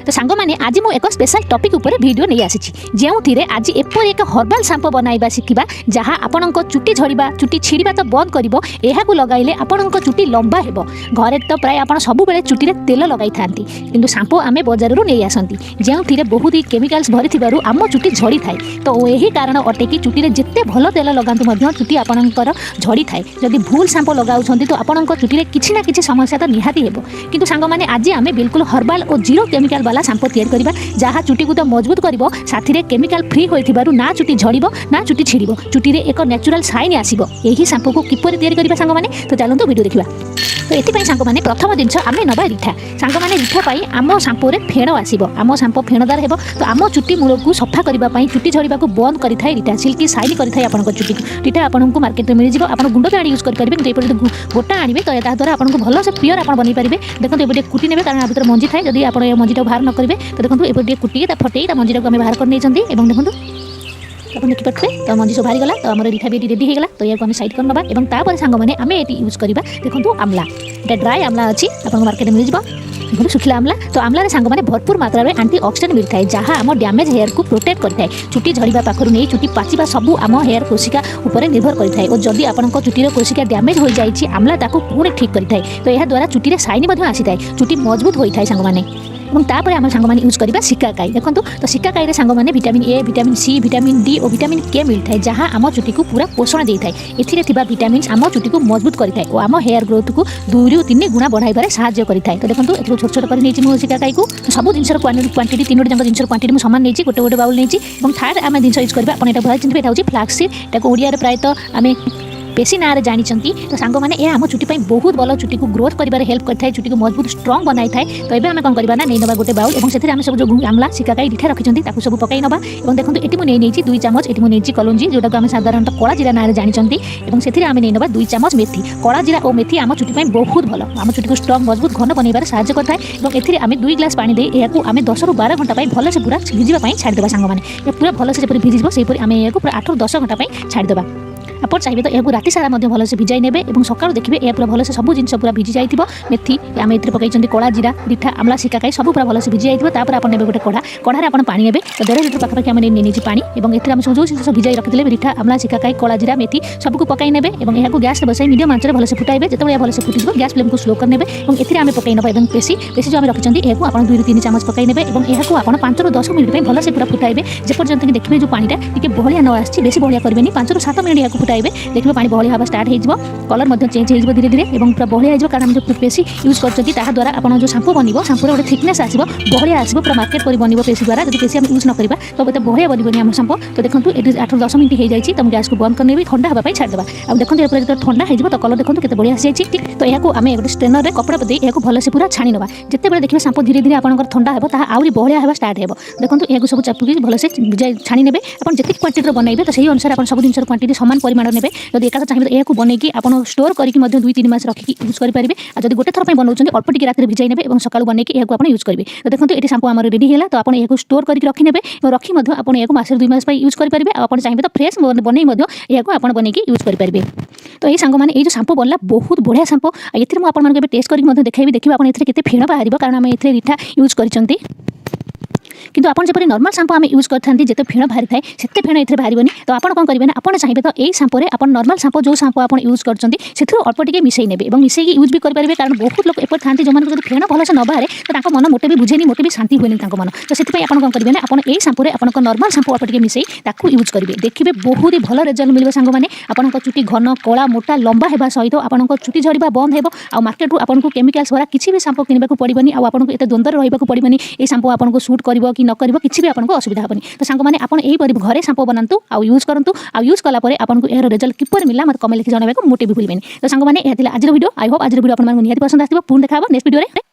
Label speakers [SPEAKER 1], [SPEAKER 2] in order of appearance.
[SPEAKER 1] तो सांग मैंने आज मुझे एक स्पेशल टॉपिक ऊपर वीडियो नहीं आसी जो आज एपर एक हर्बाल शैम्पू बनाइबा शिखा जहाँ आपण चुटी झड़वा चुटी छिड़ा तो बंद कर लगाइले आपण चुटी लंबा हो घरे तो प्राय आप सब चुटी तेल लगे था कि शैम्पू आम बजार नहीं आसती जो बहुत ही केमिकाल्स भरी आम चुटी झड़ी थाए तो यही कारण अटे कि चुटी में जिते भल तेल लगातु चुटी आपणकर झड़ी थाए जदि भूल शैम्पू लगाउछंती तो आपण चुटी किसी ना किसी समस्या तो निहाती हेबो किंतु सांग माने आज आम बिल्कुल हर्बाल और जीरो केमिकाल वाला शैम्पू तैयार करबा जहाँ चुटी को तो मजबूत करिवो साथी रे केमिकाल फ्री होइथिबारु ना चुटी झड़िबो ना चुटी छिड़िबो चुटी रे एक नेचुरल शाइन आसीबो यही शैम्पू को किपरि तैयार करबा सांग माने तो चलंतु वीडियो देखिबा। तो ये सांग मैंने प्रथम जिनस आम नवा रिठा सांग मैंने रिठा पाई आम शैम्पू फेण आसो आम शैम्पू फेणदार हो तो आम चुटी मूल को सफा करने चुटी झड़वा को बंद करें रिठा सिल्की साइन करें आप चुटी को रिठा आपको मार्केट में मिल जाए आप गुंड भी आनी यूज करेंगे किंतु गोटा आने तो द्वारा आपको भल से प्योर आप बन पारे देखो ये कुटी ने कारण भर मंजी थाए जब आप मंजीटा बाहर न करेंगे तो देखो ये कुटी फटे मंजीटा को बाहर कर देखो आप देखिपे तो मंजी सब बाहरी गला तो आम रिठा भी रेडी होगा तो या साइड कर नवा और तापर सांग मैंने आम ये यूज करवा देखो आमला ये ड्राए आमला अच्छी आप मार्केट में मिल जाए देखो सुखला आमला तो आमलार सांग मैंने भरपूर मात्रा में एंटी ऑक्सीडेंट मिलता है जहाँ आम डैमेज हेयर को प्रोटेक्ट करता है चुटी झड़वा पाखर नहीं चुटी पाचिबा सबू आम हेयर कोशिका उपर निर्भर करता है और जदि आपंक चुटीर कोशिका डैमेज हो जाए आमला ताको पुणी ठीक करता है तो यह द्वारा चुटी शाइन आसी था चुटी मजबूत होता है सांग मैंने और तापर आम सांग मैंने यूज करवा सिकाकाई देखो तो सिकाकाई सांग मैंने vitamin A vitamin C vitamin D और विटामिन के मिलता है जहाँ आम चुटी को पूरा पोषण देता है एथिरे विटामिन आम चुटी को मजबूत करता है और आम हेयर ग्रोथ को 2 ରୁ 3 गुणा बढ़ाइबार साहाय्य करता है तो देखो ये छोट छोट कर सिकाकाई को सब जिन क्वांटिटी 3 जाक जिन क्वांटिटी मुझे सामान नहीं गोटे गोटे बाउल नहीं और थर्ड आम जिन यूज करवा आप भल चिंता यहाँ हूँ फ्लाक्सीड यहाँ ओडिया प्रायतः आम पेशी ना जानी तो सांग मैंने यह आम चुटी बहुत भल चुटी को ग्रोथ कर हेल्प करता है चुटी को मजबूत स्ट्रंग बनाई था तो ये आम कौन करवा ना नहीं नवा गोटे बाउल और से आम सब जो आमला सिकाकाई रिठा रखी सब पकई नवा और देखो ये मुझे 2 चामच ये मुझे कलौंजी जोटा आम साधारणतः कला जीरा ना जानी से आम नहीं नवा 2 चामच मेथी कला जीरा और मेथी आम चुटी बहुत भल आम चुटी को स्ट्रंग मजबूत घन बनइबार साहाय्य करता है और ए आम 2 ग्लास पानी दे यहाँ आम 10 ରୁ 12 घंटा भल से पूरा भिजापी छाड़देवा सांग मैंने पूरा भल से भिजिब से आम यहाँ पूरा 8 ରୁ 10 घंटा छाड़देवा आप चाहिए तो यह राति सारा भल से भिजाई ने और सका देखिए यह पूरा भल से सब जिन पूरा भिजी जाइए मेथी आम ए पकई कला जीरा रिठा आमला सिकाकाई सब पूरा भल से भिजी जाइए आप ने गोटे कढ़ाई आप पानी ने तो 1.5 लीटर पाखापाखि आम नहीं पानी और ए आम सब जो जिन भिजाई रखिले रिठा आमला सिकाकाई कला जीरा मेथी सबको पकई ने और यहाँ गैस बसाई मीडियम आंचर भल से फुटाइबे जो भल से फुटी गैस फ्लेम को स्लो कर और ए आम पकई ना पेशी जो आम रखिंट यहाँ आप 2 ରୁ 3 चामच पकई ने और यहाँ आप 5 ରୁ 10 मिनिट भल से पूरा फुटाइबे जेपर्यंत कि देखिए जो पानीटा टी बहलिया न आसी बेसी बहलिया करेंगे 5 ରୁ 7 मिनिट यहाँ फुटाइबे देखिए पानी बहलिया हाँ स्टार्ट हो कलर चेंज हो धीरे धीरे और पूरा बहलिया हो कारण जो पेशी यूज कर द्वारा आप जो शैम्पू बन शैम्पूर गोटे थिकनेस आसो बहलिया आसो पूरा मार्केट पर बन पेशी द्वारा जब पेशी आम यूज न करवा तो ये बहलिया बननी आम शैम्पू तो देखो ये 8 ରୁ 10 मिनिट हो जाए तो गैस को बंद करने ठंडा हाँपाई छाड़देवा और देखो ये जो ठंडा हो तो कलर देखो के बढ़िया आसी ठीक तो यहाँ आम गोटे स्ट्रेनर में कपड़ा दे यहाँ भल से पूरा छाणी नवा जिते बड़े देखिए शैम्पू धीरे धीरे आप ठंडा हो आहरी बहलिया हाँ स्टार्ट हो देखो यहाँ सब चापुकी भल से छाणी ने आप जितनी क्वांटिटी बनइबे तो सही अनुसार आप सब जिन क्वांटिटी सामान परिमाण ने जब एका चाहिए तो यहाँ बनई आप स्टोर करके 2-3 मास रखिकी यूज करेंगे और जब गोटे थर बनाऊँ अल्प टी रात भिजाई ने और सकाल बनई यहाँ आप यूज करेंगे तो देखो ये शैम्पू आम रेडी है तो आप यहाँ स्टोर करके रखी ने और रखी आप यहाँ मास 2 मास यूज करेंगे आप चाहिए तो फ्रेश बनई यहाँ आप बनई यूज करेंगे तो ये सांग मैंने ये शैम्पू बनला बहुत बढ़िया शैम्पू ये मुझे टेस्ट करके देखिए देखिए आप फेण बाहर कारण आम ए रिठा यूज कर किंतु आप जब नॉर्मल शैम्पू आम यूज करते जिते फेण बाहरी थाए से फेण ये बाहर तो आप कौन करेंगे आप चाहिए तो यही शैम्पू आप नॉर्मल शैम्पू जो शैम्पू आप यूज कर अल्प टे मिसई ने और मिसई यूज भी करेंगे कारण बहुत लोग एपर था जो मैंने फेण भल से न बाहर तो मन मोटे भी बुझेनी मोटे भी शांति हुए मन तो से आप कौन करेंगे आप यही शैम्पू आप नॉर्मल शैम्पू अल्प टे मिसई यूज करेंगे देखिए बहुत ही भल रिजल्ट मिले सांग मैंने आप चुटी घन कला मोटा लंबा होगा सहित आप चुटी झड़वा बंद हो आ मार्केट आपको केमिकाल्स भरा किसी भी शैम्पू किनवाक पड़ोनी आपको एत द्वंद्व रहा पड़ोनी ये शैम्पू आपको सूट कर कि न कर किसी भी आपको असुविधा हेनी तो सांग मैंने आप घरे शैम्पू बनातु आ यूज करूँ आ यूज कलापर आपको यार रिजल्ट किपर मिला मतलब कमेंट लिखि जणाइबा मोटे भी भूलें तो सांग मैंने आज वीडियो आई होप आज वीडियो आपको निहाती पसंद आसो पुणी देखा नेक्स्ट वीडियो।